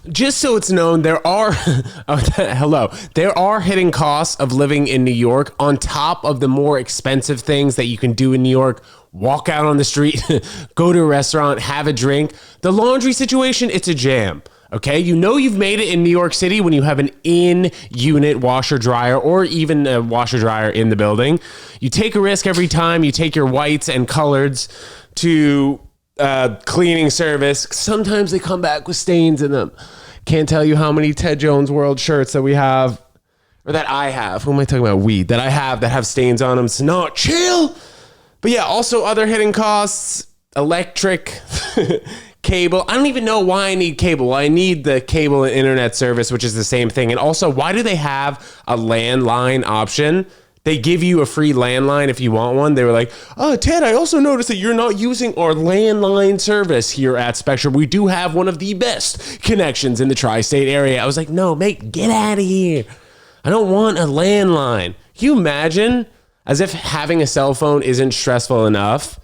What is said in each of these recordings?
Just so it's known, there are there are hidden costs of living in New York on top of the more expensive things that you can do in New York. Walk out on the street, go to a restaurant, have a drink. The laundry situation, it's a jam. Okay, you know you've made it in New York City when you have an in-unit washer dryer or even a washer dryer in the building. You take a risk every time you take your whites and coloreds to cleaning service. Sometimes they come back with stains in them. Can't tell you how many Ted Jones World shirts that we have, or that I have. Who am I talking about? Weed that I have that have stains on them. So no, chill. But yeah, also other hidden costs, electric, cable. I don't even know why I need cable. Well, I need the cable and internet service, which is the same thing. And also, why do they have a landline option? They give you a free landline if you want one. They were like, oh, Ted, I also noticed that you're not using our landline service here at Spectrum. We do have one of the best connections in the tri-state area. I was like, no, mate, get out of here. I don't want a landline. Can you imagine? As if having a cell phone isn't stressful enough.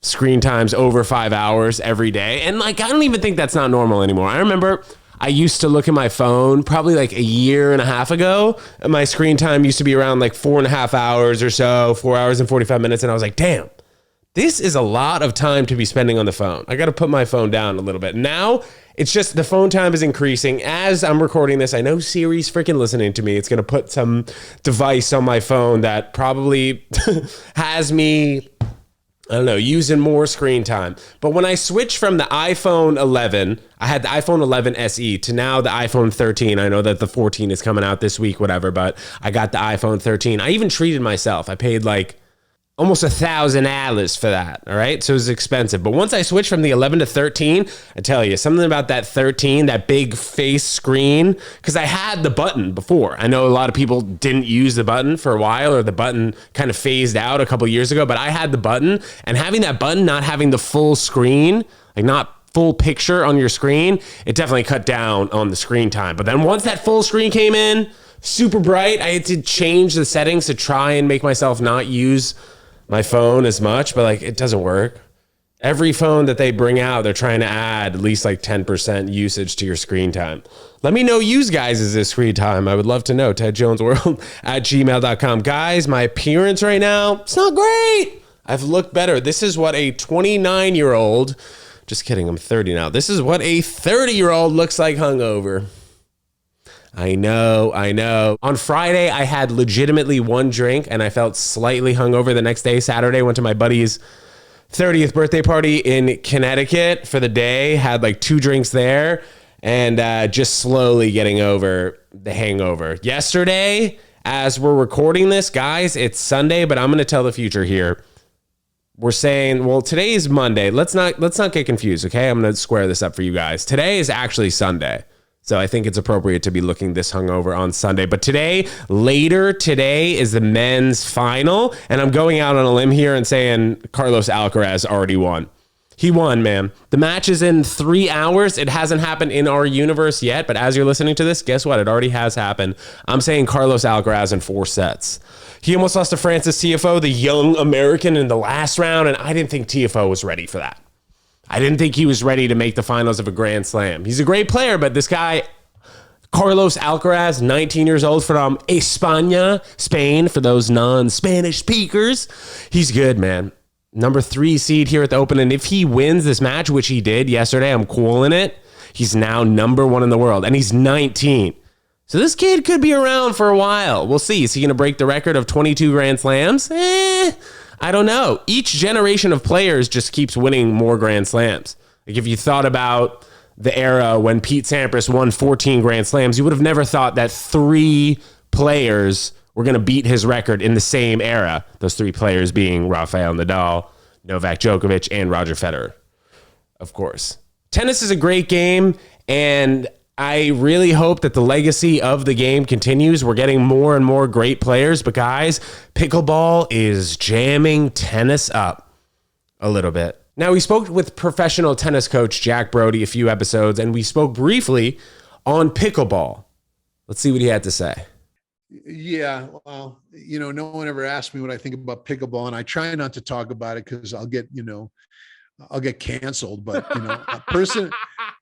Screen time's over 5 hours every day. And like, I don't even think that's not normal anymore. I remember I used to look at my phone probably like a year and a half ago. And my screen time used to be around like 4.5 hours or so, 4 hours and 45 minutes. And I was like, damn, this is a lot of time to be spending on the phone. I got to put my phone down a little bit. Now it's just the phone time is increasing. As I'm recording this, I know Siri's freaking listening to me. It's going to put some device on my phone that probably has me, I don't know, using more screen time. But when I switched from the iPhone 11, I had the iPhone 11 SE to now the iPhone 13. I know that the 14 is coming out this week, whatever, but I got the iPhone 13. I even treated myself. I paid like almost $1,000 for that. All right. So it was expensive. But once I switched from the 11 to 13, I tell you something about that 13, that big face screen, because I had the button before. I know a lot of people didn't use the button for a while, or the button kind of phased out a couple years ago, but I had the button, and having that button, not having the full screen, like not full picture on your screen, it definitely cut down on the screen time. But then once that full screen came in, super bright, I had to change the settings to try and make myself not use my phone as much, but like it doesn't work. Every phone that they bring out, they're trying to add at least like 10% usage to your screen time. Let me know you guys is this screen time. I would love to know. TEDJONESWORLD at gmail.com. Guys, my appearance right now, it's not great. I've looked better. This is what a 29-year-old, just kidding, I'm 30 now. This is what a 30-year-old looks like hungover. I know. On Friday, I had legitimately one drink and I felt slightly hungover the next day. Saturday, went to my buddy's 30th birthday party in Connecticut for the day. Had like 2 drinks there and just slowly getting over the hangover. Yesterday, as we're recording this, guys, it's Sunday, but I'm going to tell the future here. We're saying, well, today is Monday. Let's not get confused, okay? I'm going to square this up for you guys. Today is actually Sunday. So I think it's appropriate to be looking this hungover on Sunday. But later today is the men's final. And I'm going out on a limb here and saying Carlos Alcaraz already won. He won, man. The match is in 3 hours. It hasn't happened in our universe yet. But as you're listening to this, guess what? It already has happened. I'm saying Carlos Alcaraz in 4 sets. He almost lost to Francis Tiafoe, the young American, in the last round. And I didn't think Tiafoe was ready for that. I didn't think he was ready to make the finals of a Grand Slam. He's a great player, but this guy, Carlos Alcaraz, 19 years old from España, Spain, for those non-Spanish speakers, he's good, man. Number 3 seed here at the Open, and if he wins this match, which he did yesterday, I'm cool in it, he's now number 1 in the world, and he's 19. So this kid could be around for a while. We'll see. Is he going to break the record of 22 Grand Slams? I don't know. Each generation of players just keeps winning more Grand Slams. Like if you thought about the era when Pete Sampras won 14 Grand Slams, you would have never thought that 3 players were going to beat his record in the same era. Those 3 players being Rafael Nadal, Novak Djokovic, and Roger Federer, of course. Tennis is a great game, and I really hope that the legacy of the game continues. We're getting more and more great players, but guys, pickleball is jamming tennis up a little bit. Now, we spoke with professional tennis coach Jack Brody a few episodes, and we spoke briefly on pickleball. Let's see what he had to say. Yeah, well, no one ever asked me what I think about pickleball, and I try not to talk about it because I'll get canceled. But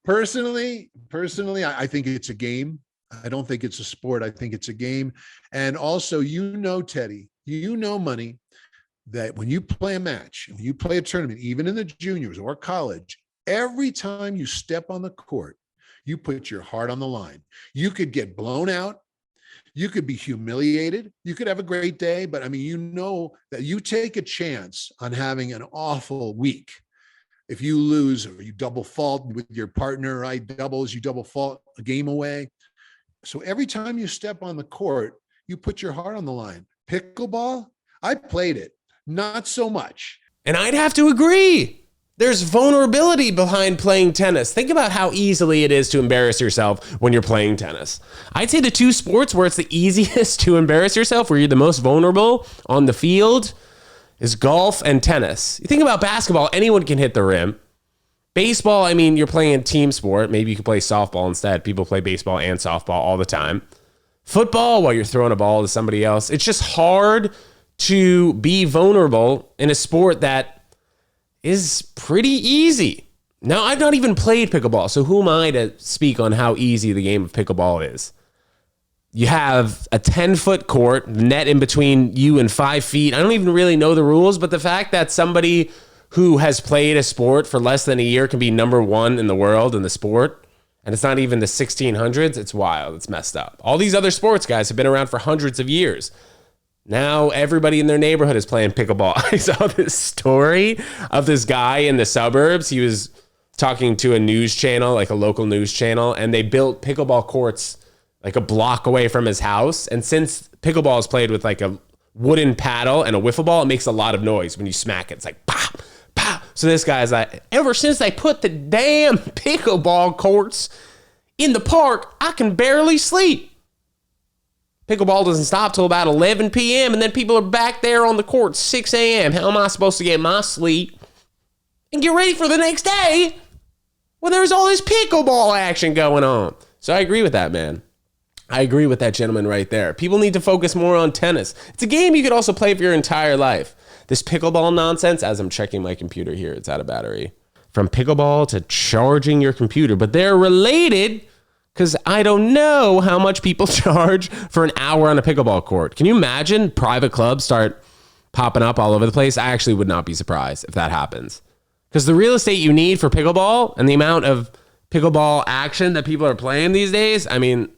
Personally, I think it's a game. I don't think it's a sport. I think it's a game. And also, Teddy, money, that when you play a match, when you play a tournament, even in the juniors or college, every time you step on the court, you put your heart on the line. You could get blown out. You could be humiliated. You could have a great day, but I mean, you know that you take a chance on having an awful week. If you lose or you double fault with your partner, right? Doubles, you double fault a game away. So every time you step on the court, you put your heart on the line. Pickleball, I played it, not so much. And I'd have to agree. There's vulnerability behind playing tennis. Think about how easily it is to embarrass yourself when you're playing tennis. I'd say the two sports where it's the easiest to embarrass yourself, where you're the most vulnerable on the field, is golf and tennis. You think about basketball, anyone can hit the rim. Baseball, I mean, you're playing a team sport. Maybe you could play softball instead. People play baseball and softball all the time. Football, while you're throwing a ball to somebody else. It's just hard to be vulnerable in a sport that is pretty easy. Now, I've not even played pickleball, so who am I to speak on how easy the game of pickleball is? You have a 10-foot court, net in between you and 5 feet. I don't even really know the rules, but the fact that somebody who has played a sport for less than a year can be number one in the world in the sport, and it's not even the 1600s, it's wild. It's messed up. All these other sports, guys, have been around for hundreds of years. Now everybody in their neighborhood is playing pickleball. I saw this story of this guy in the suburbs. He was talking to a news channel, like a local news channel, and they built pickleball courts like a block away from his house. And since pickleball is played with like a wooden paddle and a wiffle ball, it makes a lot of noise when you smack it. It's like pop, pop. So this guy's like, ever since they put the damn pickleball courts in the park, I can barely sleep. Pickleball doesn't stop till about 11 p.m. and then people are back there on the court 6 a.m. How am I supposed to get my sleep and get ready for the next day when there's all this pickleball action going on? So I agree with that, man. I agree with that gentleman right there. People need to focus more on tennis. It's a game you could also play for your entire life. This pickleball nonsense, as I'm checking my computer here, it's out of battery. From pickleball to charging your computer, but they're related. Because I don't know how much people charge for an hour on a pickleball court. Can you imagine private clubs start popping up all over the place? I actually would not be surprised if that happens. Because the real estate you need for pickleball and the amount of pickleball action that people are playing these days, I mean,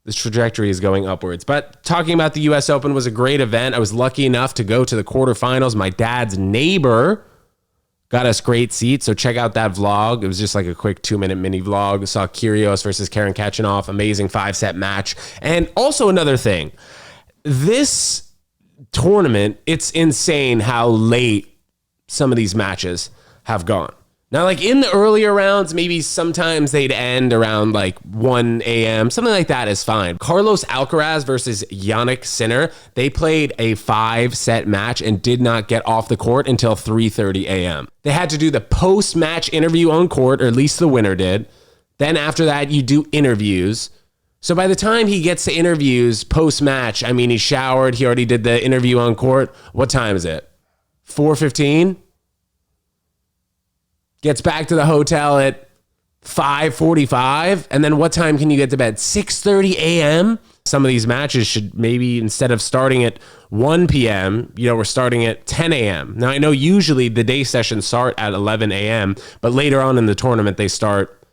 this trajectory is going upwards. But talking about the US Open was a great event. I was lucky enough to go to the quarterfinals. My dad's neighbor got us great seats, so check out that vlog. It was just like a quick 2-minute mini vlog. We saw Kyrgios versus Karen Khachanov, amazing 5-set match. And also another thing, this tournament, it's insane how late some of these matches have gone. Now, like in the earlier rounds, maybe sometimes they'd end around like 1 a.m. Something like that is fine. Carlos Alcaraz versus Jannik Sinner, they played a 5-set match and did not get off the court until 3:30 a.m. They had to do the post-match interview on court, or at least the winner did. Then after that, you do interviews. So by the time he gets to interviews post-match, I mean, he showered, he already did the interview on court. What time is it? 4:15? Gets back to the hotel at 5:45. And then what time can you get to bed? 6:30 a.m.? Some of these matches should maybe, instead of starting at 1 p.m., we're starting at 10 a.m. Now, I know usually the day sessions start at 11 a.m., but later on in the tournament, they start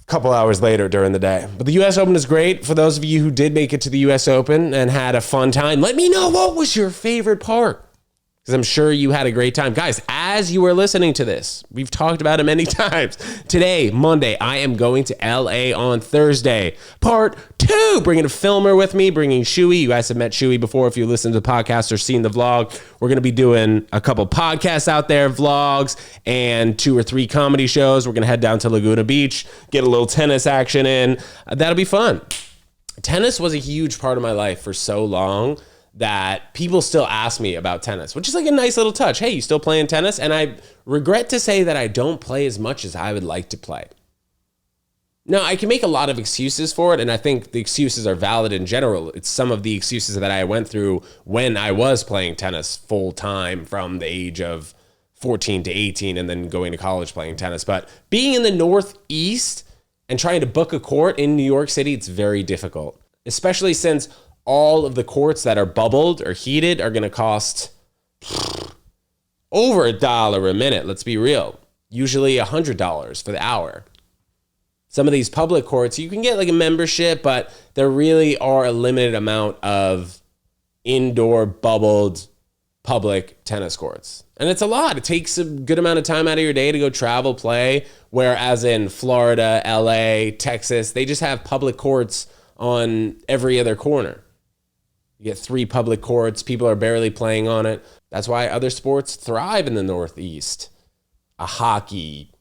a couple hours later during the day. But the U.S. Open is great. For those of you who did make it to the U.S. Open and had a fun time, let me know what was your favorite part. Because I'm sure you had a great time. Guys, as you are listening to this, we've talked about it many times. Today, Monday, I am going to LA on Thursday. Part 2, bringing a filmer with me, bringing Shuey. You guys have met Shuey before if you listen to the podcast or seen the vlog. We're going to be doing a couple podcasts out there, vlogs, and 2 or 3 comedy shows. We're going to head down to Laguna Beach, get a little tennis action in. That'll be fun. Tennis was a huge part of my life for so long that people still ask me about tennis, which is like a nice little touch. Hey, you still playing tennis? And I regret to say that I don't play as much as I would like to play. Now, I can make a lot of excuses for it, and I think the excuses are valid in general. It's some of the excuses that I went through when I was playing tennis full time from the age of 14 to 18 and then going to college playing tennis. But being in the Northeast and trying to book a court in New York City, it's very difficult, especially since all of the courts that are bubbled or heated are going to cost over $1 a minute. Let's be real. Usually $100 for the hour. Some of these public courts, you can get like a membership, but there really are a limited amount of indoor bubbled public tennis courts. And it's a lot. It takes a good amount of time out of your day to go travel, play. Whereas in Florida, LA, Texas, they just have public courts on every other corner. You get 3 public courts. People are barely playing on it. That's why other sports thrive in the Northeast. Hockey,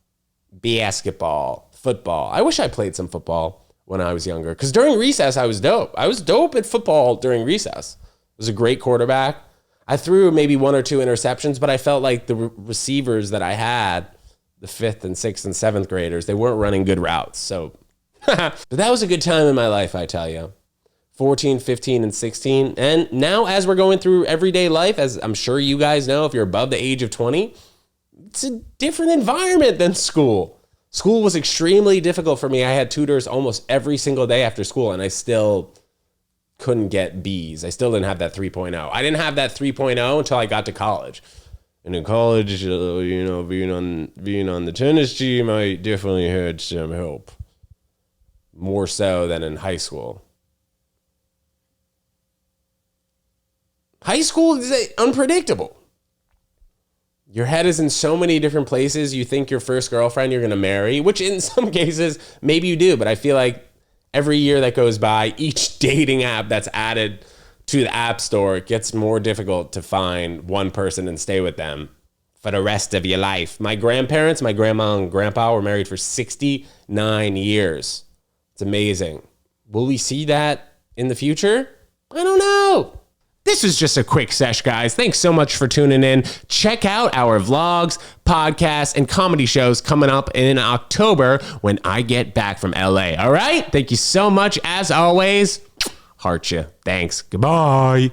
basketball, football. I wish I played some football when I was younger, because during recess, I was dope. I was dope at football during recess. I was a great quarterback. I threw maybe 1 or 2 interceptions, but I felt like the receivers that I had, the 5th and 6th and 7th graders, they weren't running good routes. So, but that was a good time in my life, I tell you. 14, 15, and 16. And now as we're going through everyday life, as I'm sure you guys know, if you're above the age of 20, it's a different environment than school. School was extremely difficult for me. I had tutors almost every single day after school, and I still couldn't get B's. I still didn't have that 3.0. I didn't have that 3.0 until I got to college. And in college, being on the tennis team, I definitely had some help. More so than in high school. High school is unpredictable. Your head is in so many different places. You think your first girlfriend you're going to marry, which in some cases, maybe you do. But I feel like every year that goes by, each dating app that's added to the app store, it gets more difficult to find one person and stay with them for the rest of your life. My grandparents, my grandma and grandpa were married for 69 years. It's amazing. Will we see that in the future? I don't know. This is just a quick sesh, guys. Thanks so much for tuning in. Check out our vlogs, podcasts, and comedy shows coming up in October when I get back from LA. All right? Thank you so much. As always, heart you. Thanks. Goodbye.